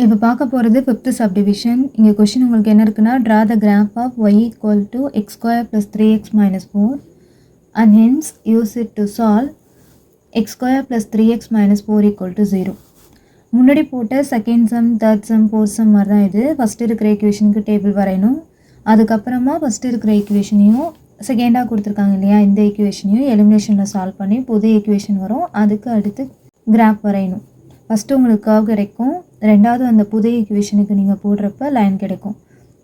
இப்போ பார்க்க போகிறது ஃபிஃப்த் சப்டிவிஷன். இங்கே கொஷின் உங்களுக்கு என்ன இருக்குன்னா, draw the graph of y equal to x square plus 3x minus 4 and hence use it to solve x square plus 3x minus 4 equal to 0. முன்னாடி போட்ட second sum, third sum, fourth sum மாதிரி தான் இது. First இருக்கிற ஈக்குவேஷனுக்கு table வரையணும். அதுக்கப்புறமா first இருக்கிற ஈக்குவேஷனையும் செகண்டாக கொடுத்துருக்காங்க இல்லையா, இந்த ஈக்குவேஷனையும் எலிமினேஷனில் சால்வ் பண்ணி புது ஈக்குவேஷன் வரும். அதுக்கு அடுத்து கிராஃப் வரையணும். ஃபஸ்ட்டு உங்களுக்கு கர்வ் கிடைக்கும், ரெண்டாவது அந்த புதிய ஈக்குவேஷனுக்கு நீங்கள் போடுறப்ப லைன் கிடைக்கும்.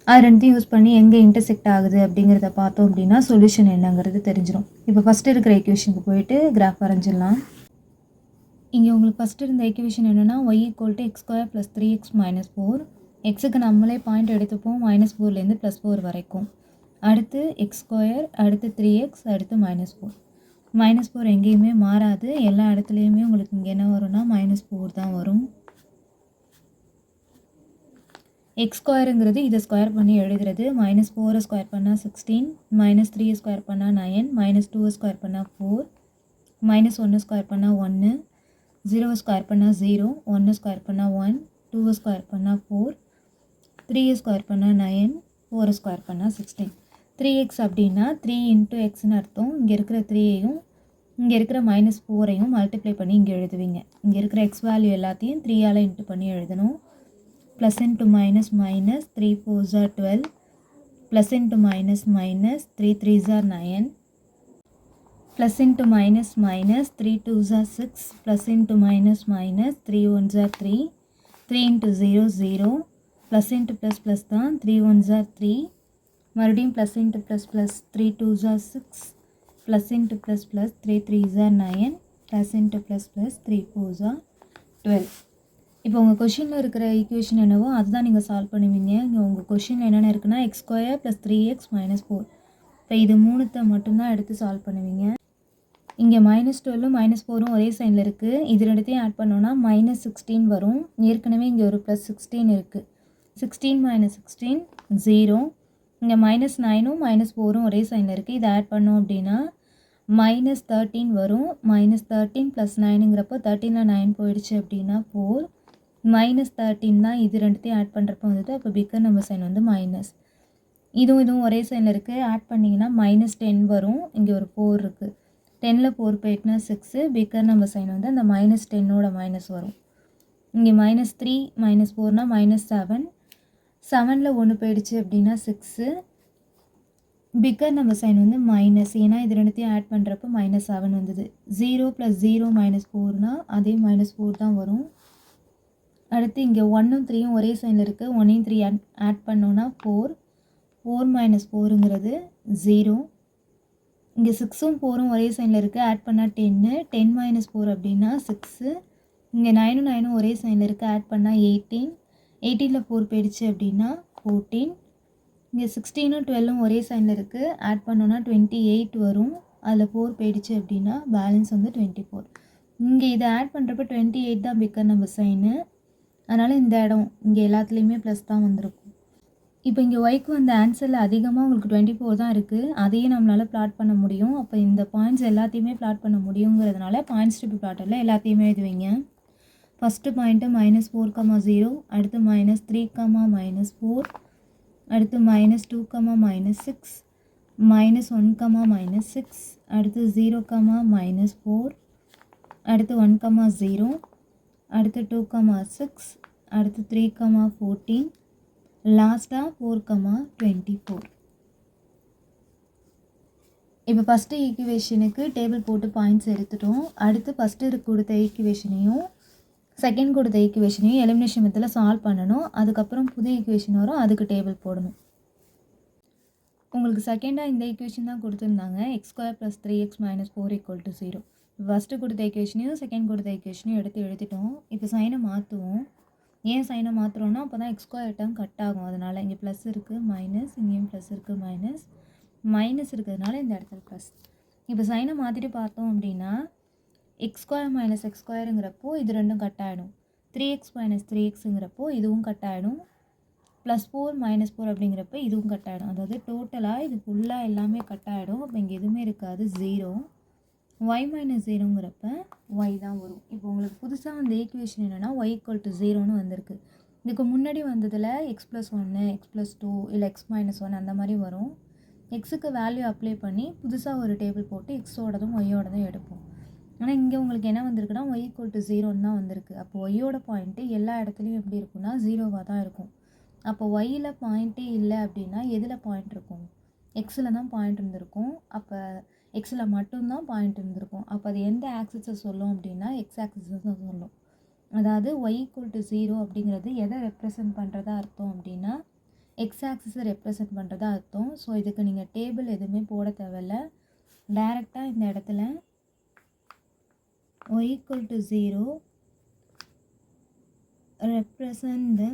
அது ரெண்டுத்தையும் யூஸ் பண்ணி எங்கே இன்டர்செக்ட் ஆகுது அப்படிங்கிறத பார்த்தோம் அப்படின்னா சொல்யூஷன் என்னங்கிறது தெரிஞ்சிடும். இப்போ ஃபஸ்ட்டு இருக்கிற ஈக்குவேஷனுக்கு போயிட்டு கிராஃப் வரைஞ்சிடலாம். இங்கே உங்களுக்கு ஃபஸ்ட்டு இருந்த ஈக்குவேஷன் என்னென்னா y equal to x square plus 3x minus 4. எக்ஸுக்கு நம்மளே பாயிண்ட் எடுத்துப்போம் -4லேருந்து +4 வரைக்கும். அடுத்து எக்ஸ் ஸ்கொயர், அடுத்து 3x, அடுத்து -4. -4 எங்கேயுமே மாறாது, எல்லா இடத்துலையுமே உங்களுக்கு இங்கே என்ன வரும்னா -4 தான் வரும். எக்ஸ் ஸ்கொயருங்கிறது இதை ஸ்கொயர் பண்ணி எழுதுறது. -4 ஸ்கொயர் பண்ணால் 16, -3 ஸ்கொயர் பண்ணால் 9, -2 ஸ்கொயர் பண்ணால் 4, -1 ஸ்கொயர் பண்ணால் 1, 0 ஸ்கொயர் பண்ணால் 0, 1 ஸ்கொயர் பண்ணால் 1, 2 ஸ்கொயர் பண்ணால் 4, 3 ஸ்கொயர் பண்ணால் 9, 4 ஸ்கொயர் பண்ணால் 16. 3x அப்படின்னா 3 இன்ட்டு எக்ஸ்னு அர்த்தம். இங்கே இருக்கிற 3ஐயும் இங்கே இருக்கிற -4ஐயும் மல்டிப்ளை பண்ணி இங்கே எழுதுவீங்க. இங்கே இருக்கிற எக்ஸ் வேல்யூ எல்லாத்தையும் 3ஆல் இன்ட்டு பண்ணி எழுதணும். Plus into minus minus 3 4s are 12, plus into minus minus 3 3s are 9, plus into minus minus 3 2s are 6, plus into minus minus 3 1s are 3, 3 into 0 0, plus into plus plus தான் 3 1s are 3, மறுபடியும் plus into plus plus 3 2s are 6, plus into plus plus 3 3s are 9, plus into plus plus 3 4s are 12. இப்போ உங்கள் கொஷினில் இருக்கிற equation என்னவோ அதுதான் நீங்கள் solve பண்ணுவீங்க. இங்கே உங்கள் கொஷின் என்னென்ன இருக்குன்னா X square plus 3x minus 4. இப்போ இது மூணுத்தை மட்டும்தான் எடுத்து சால்வ் பண்ணுவீங்க. இங்கே -12 -4 ஒரே சைனில் இருக்குது. இது ரெண்டுத்தையும் ஆட் பண்ணோன்னா -16 வரும். ஏற்கனவே இங்கே ஒரு +16 இருக்குது. 16 - 16 0. இங்கே -9ம் -4ம் ஒரே சைனில் இருக்குது. இதை ஆட் பண்ணோம் அப்படின்னா -13 வரும். -13 + 9ங்கிறப்போ 13ல் 9 போயிடுச்சு அப்படின்னா 4. -13 தான் இது ரெண்டுத்தையும் ஆட் பண்ணுறப்போ வந்துட்டு, அப்போ பிக்கர் நம்பர் சைன் வந்து மைனஸ். இதுவும் ஒரே சைனில் இருக்குது. ஆட் பண்ணிங்கன்னா -10 வரும். இங்கே ஒரு 4 இருக்குது. 10ல் 4 போயிட்டுனா 6. பிக்கர் நம்பர் சைன் வந்து அந்த -10ஓட மைனஸ் வரும். இங்கே -3 -4னா -7. 7ல் 1 போயிடுச்சு அப்படின்னா 6. பிக்கர் நம்பர் சைன் வந்து மைனஸ், ஏன்னா இது ரெண்டுத்தையும் ஆட் பண்ணுறப்போ -7 வந்தது. 0 + 0 -4னா அதே -4 தான் வரும். அடுத்து இங்கே 1ம் 3ம் ஒரே சைனில் இருக்குது. 1யும் 3 ஆட் பண்ணோன்னா 4. 4 - 4ங்கிறது 0. இங்கே 6ம் 4ம் ஒரே சைனில் இருக்குது. ஆட் பண்ணால் 10. 10 - 4 அப்படின்னா 6. இங்கே 9ம் 9ம் ஒரே சைனில் இருக்குது. ஆட் பண்ணால் 18. 18ல் 4 போயிடுச்சு அப்படின்னா 14. இங்கே 16ம் 12ம் ஒரே சைனில் இருக்குது. ஆட் பண்ணோன்னா 28 வரும். அதில் 4 போயிடுச்சு அப்படின்னா பேலன்ஸ் வந்து 24. இங்கே இதை ஆட் பண்ணுறப்ப 28 தான் பிக்கர் நம்பர் சைனு. அதனால் இந்த இடம் இங்கே எல்லாத்துலேயுமே ப்ளஸ் தான் வந்திருக்கும். இப்போ இங்கே ஒய்க்கு வந்த ஆன்சரில் அதிகமாக உங்களுக்கு 24 தான் இருக்குது. அதையும் நம்மளால் ப்ளாட் பண்ண முடியும். அப்போ இந்த பாயிண்ட்ஸ் எல்லாத்தையுமே ப்ளாட் பண்ண முடியுங்கிறதுனால பாயிண்ட்ஸ் டு பி ப்ளாட்டில் எல்லாத்தையுமே எழுதுவீங்க. ஃபஸ்ட்டு பாயிண்ட்டு -4, 0, அடுத்து -3, -4, அடுத்து -2, -6, -1, -6, அடுத்து 0, -4, அடுத்து 1, 0, அடுத்து 2, 6, அடுத்து 3, 14, லாஸ்ட்டாக 4, 24. இப்போ ஃபஸ்ட்டு ஈக்குவேஷனுக்கு டேபிள் போட்டு பாயிண்ட்ஸ் எடுத்துட்டோம். அடுத்து ஃபஸ்ட்டு கொடுத்த ஈக்குவேஷனையும் செகண்ட் கொடுத்த ஈக்குவேஷனையும் எலிமினேஷன் மெத்தடில் சால்வ் பண்ணணும். அதுக்கப்புறம் புது ஈக்குவேஷன் வரும், அதுக்கு டேபிள் போடணும். உங்களுக்கு செகண்டாக இந்த ஈக்குவேஷன் தான் கொடுத்துருந்தாங்க, X square plus 3x minus 4 = 0. First கொடுத்த ஈக்குவேஷனையும் செகண்ட் கொடுத்த ஈக்குவேஷனையும் எடுத்து எழுதிட்டோம். இப்போ சைனை மாற்றுவோம். ஏன் சைனை மாற்றுறோன்னா அப்போ தான் எக்ஸ் ஸ்கொயர் டேர்ம் கட் ஆகும். அதனால் இங்கே ப்ளஸ் இருக்குது, மைனஸ், இங்கேயும் ப்ளஸ் இருக்குது, மைனஸ், மைனஸ் இருக்கிறதுனால இந்த இடத்துல ப்ளஸ். இப்போ சைனை மாற்றிட்டு பார்த்தோம் அப்படின்னா எக்ஸ் ஸ்கொயர் மைனஸ் எக்ஸ் ஸ்கொயருங்கிறப்போ இது ரெண்டும் கட் ஆகிடும். 3x மைனஸ் 3xங்கிறப்போ இதுவும் கட் ஆகிடும். +4 -4 அப்படிங்கிறப்ப இதுவும் கட் ஆகிடும். அதாவது டோட்டலாக இது ஃபுல்லாக எல்லாமே கட் ஆகிடும். அப்போ இங்கே எதுவுமே இருக்காது, 0. y - 0ங்கிறப்ப y தான் வரும். இப்போ உங்களுக்கு புதுசாக அந்த ஈக்குவேஷன் என்னென்னா y = 0ன்னு வந்திருக்கு. இதுக்கு முன்னாடி வந்ததில் x+1 x+2 இல்லை x-1 அந்த மாதிரி வரும். எக்ஸுக்கு வேல்யூ அப்ளை பண்ணி புதுசாக ஒரு டேபிள் போட்டு எக்ஸோடதும் ஒய்யோடதும் எடுப்போம். ஆனால் இங்கே உங்களுக்கு என்ன வந்திருக்குன்னா y = 0 தான் வந்திருக்கு. அப்போ ஒய்யோட பாயிண்ட்டு எல்லா இடத்துலையும் எப்படி இருக்குன்னா 0வாக தான் இருக்கும். அப்போ ஒய்யில் பாயிண்ட்டே இல்லை அப்படின்னா எதில் பாயிண்ட் இருக்கும்? எக்ஸில் தான் பாயிண்ட் இருந்திருக்கும். அப்போ எக்ஸில் மட்டும்தான் பாயிண்ட் இருந்திருக்கும். அப்போ அது எந்த ஆக்சிஸை சொல்லும் அப்படின்னா எக்ஸ் ஆக்சிஸை தான் சொல்லும். அதாவது y = 0 அப்படிங்கிறது எதை ரெப்ரசன்ட் பண்ணுறதா அர்த்தம் அப்படின்னா எக்ஸ் ஆக்சிஸை ரெப்ரசன்ட் பண்ணுறதா அர்த்தம். ஸோ இதுக்கு நீங்கள் டேபிள் எதுவுமே போட தேவையில்ல. டைரெக்டாக இந்த இடத்துல y = 0 represent the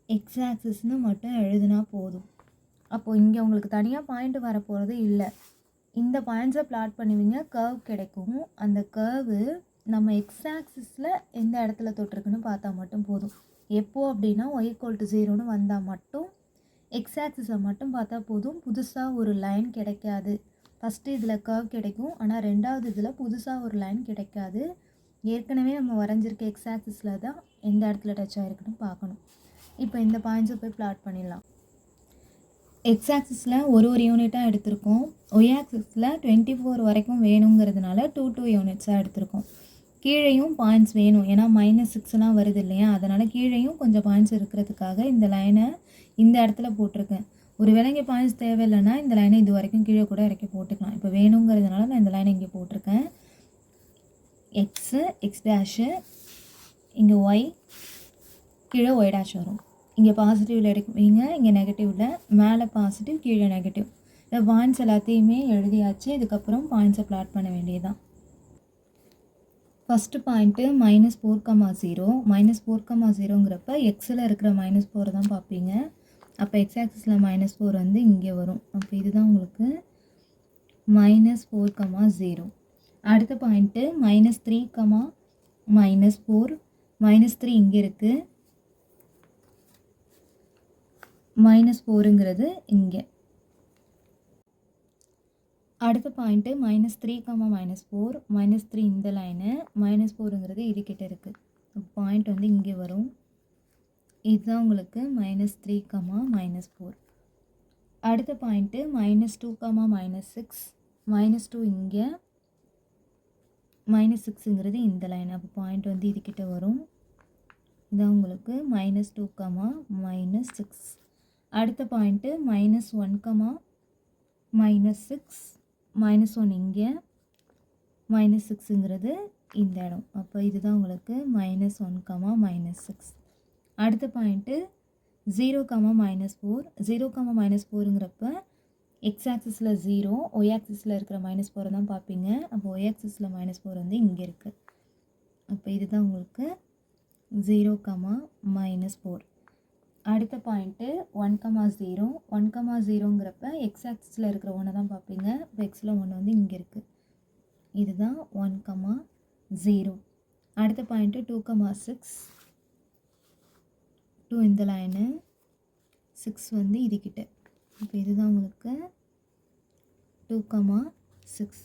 x axisன்னு மட்டும் எழுதுனா போதும். அப்போது இங்கே உங்களுக்கு தனியாக பாயிண்ட் வரப்போகிறது இல்லை. இந்த பாயிண்ட்ஸை பிளாட் பண்ணுவீங்க, கர்வ் கிடைக்கும். அந்த கர்வு நம்ம எக்ஸ் ஆக்சிஸில் எந்த இடத்துல தொட்டிருக்குன்னு பார்த்தா மட்டும் போதும். எப்போ அப்படின்னா y = 0ன்னு வந்தால் மட்டும் எக்ஸ் ஆக்சிஸை மட்டும் பார்த்தா போதும். புதுசாக ஒரு லைன் கிடைக்காது. ஃபஸ்ட்டு இதில் கர்வ் கிடைக்கும், ஆனால் ரெண்டாவது இதில் புதுசாக ஒரு லைன் கிடைக்காது. ஏற்கனவே நம்ம வரைஞ்சிருக்க எக்ஸ் ஆக்சிஸில் தான் எந்த இடத்துல டச் ஆகிருக்குன்னு பார்க்கணும். இப்போ இந்த பாயிண்ட்ஸை போய் பிளாட் பண்ணிடலாம். எக்ஸ் ஆக்சிஸில் ஒரு யூனிட்டாக எடுத்திருக்கோம். ஒய் ஆக்சிஸில் 24 வரைக்கும் வேணுங்கிறதுனால 2 யூனிட்ஸாக எடுத்திருக்கோம். கீழேயும் பாயிண்ட்ஸ் வேணும், ஏன்னா -6லாம் வருது இல்லையா, அதனால் கீழேயும் கொஞ்சம் பாயிண்ட்ஸ் இருக்கிறதுக்காக இந்த லைனை இந்த இடத்துல போட்டிருக்கேன். ஒரு வேளை இங்கே பாயிண்ட்ஸ் தேவையில்லைன்னா இந்த லைனை இது வரைக்கும் கீழே கூட இறக்கி போட்டுக்கலாம். இப்போ வேணுங்கிறதுனால நான் இந்த லைனை இங்கே போட்டிருக்கேன். எக்ஸு x', இங்கே ஒய், கீழே y' வரும். இங்கே பாசிட்டிவில் எடுப்பீங்க, இங்கே நெகட்டிவில், மேலே பாசிட்டிவ் கீழே நெகட்டிவ். இந்த பாயிண்ட்ஸ் எல்லாத்தையுமே எழுதியாச்சு. இதுக்கப்புறம் பாயிண்ட்ஸை பிளாட் பண்ண வேண்டியதுதான். First point -4,0. -4,0ங்கிறப்ப எக்ஸில் இருக்கிற -4 தான் பார்ப்பீங்க. அப்போ எக்ஸ் ஆக்சிஸில் -4 வந்து இங்கே வரும். அப்போ இதுதான் உங்களுக்கு -4,0. அடுத்த பாயிண்ட்டு -3, -4. -3 இங்கே இருக்குது, -4ங்கிறது இங்கே. அடுத்த பாயிண்ட்டு -3, -4. -3 இந்த லைனு, -4ங்கிறது இதுக்கிட்ட இருக்குது. பாயிண்ட் வந்து இங்கே வரும். இதுதான் உங்களுக்கு -3, -4. அடுத்த பாயிண்ட்டு -2, -6. -2 இங்கே, -6ங்கிறது இந்த லைன். அப்போ பாயிண்ட் வந்து இதுக்கிட்ட வரும். இதான் உங்களுக்கு -2, -6. அடுத்த பாயிண்ட்டு -1, -6. -1 இங்கே, -6ங்கிறது இந்த இடம். அப்போ இதுதான் உங்களுக்கு -1, -6. அடுத்த பாயிண்ட்டு 0, -4. 0, -4ங்கிறப்ப எக்ஸ் ஆக்சிஸில் 0, ஒய் ஆக்சிஸில் இருக்கிற -4 தான் பார்ப்பீங்க. அப்போ ஒய் ஆக்சிஸில் -4 வந்து இங்கே இருக்குது. அப்போ இதுதான் உங்களுக்கு 0, -4. அடுத்த பாயிண்ட்டு 1, 0. 1, 0ங்கிறப்ப எக்ஸ் ஆக்சிஸில் இருக்கிற 1 தான் பார்ப்பீங்க. இப்போ எக்ஸில் 1 வந்து இங்கே இருக்குது. இதுதான் 1, 0. அடுத்த பாயிண்ட்டு 2, 6. 2 இந்த லைனு, 6 வந்து இதுக்கிட்ட. இப்போ இதுதான் உங்களுக்கு 2, 6.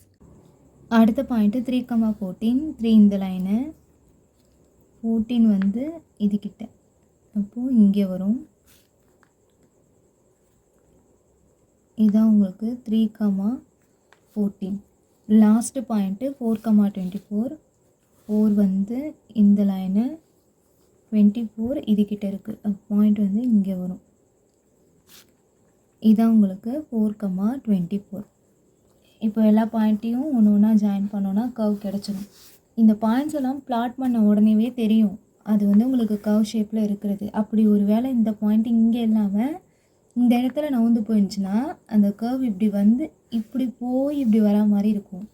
அடுத்த பாயிண்ட்டு 3, 14. 3 இந்த லைனு, 14 வந்து இதுக்கிட்ட. அப்போது இங்கே வரும். இதுதான் உங்களுக்கு 3, 14. Last point 4, 24. 4 வந்து இந்த லைனு, 24 இதுக்கிட்ட இருக்குது. பாயிண்ட் வந்து இங்கே வரும். இதான் உங்களுக்கு 4, 24. இப்போ எல்லா பாயிண்ட்டையும் ஒன்று ஒன்றா ஜாயின் பண்ணோன்னா கர்வ் கிடச்சிடும். இந்த பாயிண்ட்ஸ் எல்லாம் பிளாட் பண்ண உடனேவே தெரியும் அது வந்து உங்களுக்கு கர்வ் ஷேப்பில் இருக்கிறது. அப்படி ஒரு வேளை இந்த பாயிண்ட் இங்கே இல்லாமல் இந்த இடத்துல நவுந்து போயிடுச்சுன்னா அந்த கர்வ் இப்படி வந்து இப்படி போய் இப்படி வரா மாதிரி இருக்கும்.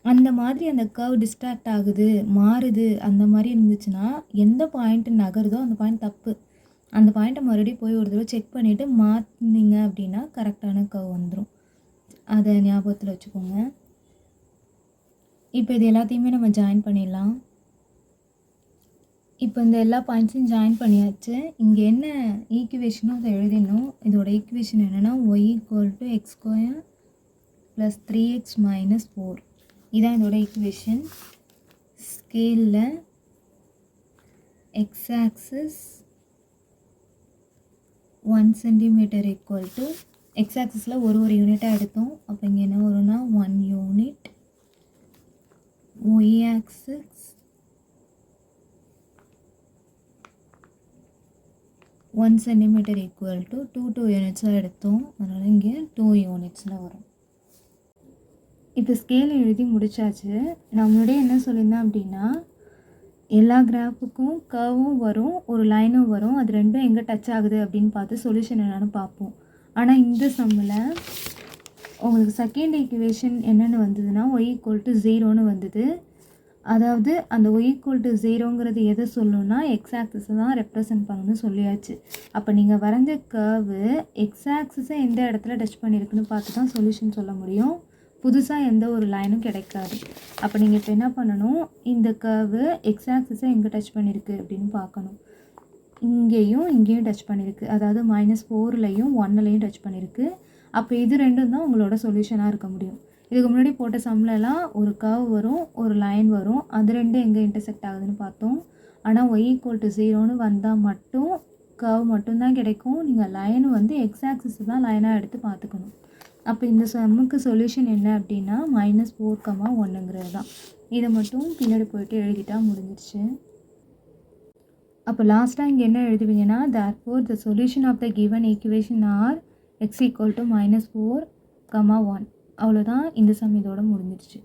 அந்த மாதிரி அந்த கர்வ் டிஸ்ட்ராக்ட் ஆகுது, மாறுது, அந்த மாதிரி இருந்துச்சுன்னா எந்த பாயிண்ட்டு நகருதோ அந்த பாயிண்ட் தப்பு. அந்த பாயிண்ட்டை மறுபடியும் போய் ஒரு தடவை செக் பண்ணிவிட்டு மாற்றினீங்க அப்படின்னா கரெக்டான கர்வ் வந்துடும். அதை ஞாபகத்தில் வச்சுக்கோங்க. இப்போ இது எல்லாத்தையுமே நம்ம ஜாயின் பண்ணிடலாம். இப்போ இந்த எல்லா பாயிண்ட்ஸையும் ஜாயின் பண்ணியாச்சு. இங்கே என்ன ஈக்குவேஷனோ அதை எழுதிடணும். இதோட ஈக்குவேஷன் என்னென்னா y = x² + 3x - 4. இதான் இதோட ஈக்குவேஷன். ஸ்கேலில் x axis 1 centimeter equal to x axisல ஒரு யூனிட்டாக எடுத்தோம். அப்போ இங்கே என்ன வரும்னா 1 unit. y axis 1 centimeter equal to 2 யூனிட்ஸாக எடுத்தோம். அதனால் இங்கே 2 யூனிட்ஸில் வரும். இப்போ ஸ்கேல் எழுதி முடிச்சாச்சு. நான் முன்னாடியே என்ன சொல்லியிருந்தேன் அப்படின்னா, எல்லா கிராஃபுக்கும் கர்வும் வரும், ஒரு லைனும் வரும். அது ரெண்டும் எங்கே டச் ஆகுது அப்படின்னு பார்த்து சொல்யூஷன் என்னென்னு பார்ப்போம். ஆனால் இந்த சம்மில் உங்களுக்கு செகண்ட் ஈக்குவேஷன் என்னென்னு வந்ததுன்னா y = 0ன்னு வந்தது. அதாவது அந்த y = 0ங்கிறது எதை சொல்லணும்னா எக்ஸ் ஆக்சிஸை தான் ரெப்ரசன்ட் பண்ணணும்னு சொல்லியாச்சு. அப்போ நீங்கள் வரைஞ்ச கர்வு எக்ஸ் ஆக்சிஸை எந்த இடத்துல டச் பண்ணியிருக்குன்னு பார்த்து தான் சொல்யூஷன் சொல்ல முடியும். புதுசாக எந்த ஒரு லைனும் கிடைக்காது. அப்போ நீங்கள் இப்போ என்ன பண்ணணும், இந்த கர்வு எக்ஸ் ஆக்சிஸை எங்கே டச் பண்ணியிருக்கு அப்படின்னு பார்க்கணும். இங்கேயும் டச் பண்ணியிருக்கு. அதாவது -4லையும் 1லையும் டச் பண்ணியிருக்கு. அப்போ இது ரெண்டும் தான் உங்களோட சொல்யூஷனாக இருக்க முடியும். இதுக்கு முன்னாடி போட்ட சம்லலாம் ஒரு கர்வ் வரும், ஒரு லைன் வரும். அது ரெண்டும் எங்கே இன்டர்செக்ட் ஆகுதுன்னு பார்த்தோம். ஆனால் y = 0ன்னு வந்தால் மட்டும் கர்வ் மட்டும்தான் கிடைக்கும். நீங்கள் லைன் வந்து எக்ஸ் ஆக்சிஸ் தான் லைனாக எடுத்து பார்த்துக்கணும். அப்போ இந்த சம்முக்கு சொல்யூஷன் என்ன அப்படின்னா -4,1ங்கிறது தான். இதை மட்டும் பின்னாடி போயிட்டு எழுதிட்டா முடிஞ்சிருச்சு. அப்போ லாஸ்ட்டாக இங்கே என்ன எழுதுவீங்கன்னா, therefore the solution of the given equation are x = -4, 1. அவ்வளோதான். இந்த சம் இதோட முடிஞ்சிருச்சு.